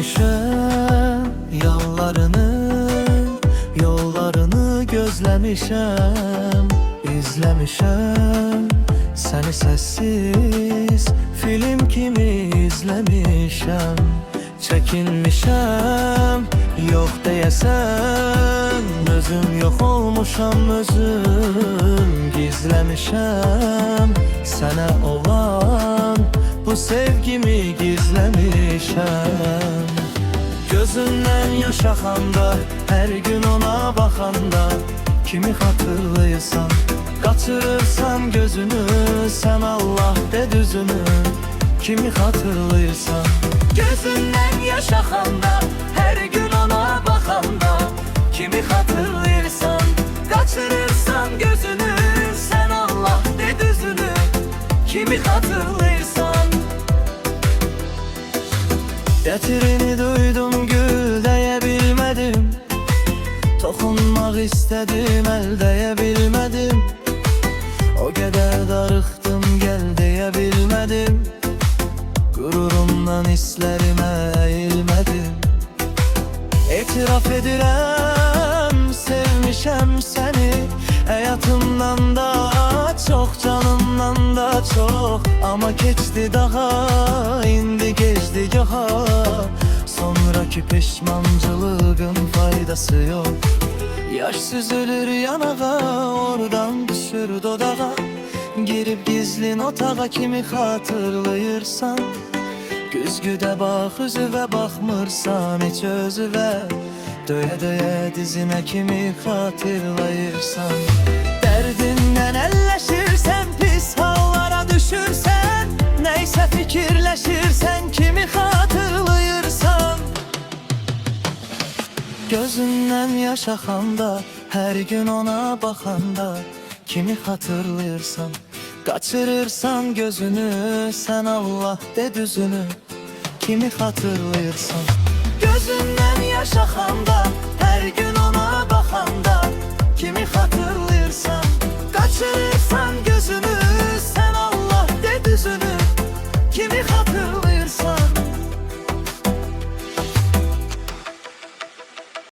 Özlemişəm yollarını gözləmişəm, izləmişəm. Səni səssiz film kimi izləmişəm. Çəkinmişəm, yox deyəsən, özüm yox olmuşam, özüm gizləmişəm. Sənə olan bu sevgimi gizləmişəm. Gözündən yaş axanda, hər gün ona baxanda, kimi xatırlayırsan, qaçırırsan gözünü, sən Allah de düzünü, kimi xatırlayırsan. Gözündən yaş axanda, hər gün ona baxanda, kimi xatırlayırsan, qaçırırsan gözünü, sən Allah de düzünü, kimi xatırlayırsan. Gətirini duydum, gül deyə bilmədim, toxunmaq istədim, əl deyə bilmədim. O qədər darıxdım, gəl deyə bilmədim, qürurumdan hislərimə əyilmədim. Etiraf edirəm, sevmişəm səni, həyatımdan da çox, canımdan da çox. Amma keçdi daha, indi gecdi gaha, sonraki peşmancılığın faydası yox. Yaş süzülür yanağa, oradan düşür dodağa, girib gizlin otağa, kimi xatırlayırsan. Güzgüdə bax, üzüvə baxmırsan, heç özüvə, döyə-döyə dizinə, kimi xatırlayırsan. Dərdindən əlləşirsən, pis hallara düşürsən, nəysə fikirləşirsən, kimi xatırlayırsan. Gözündən yaş axanda, hər gün ona baxanda, kimi xatırlayırsan, qaçırırsan gözünü, sən Allah de düzünü, kimi xatırlayırsan. Gözündən yaş axanda, hər gün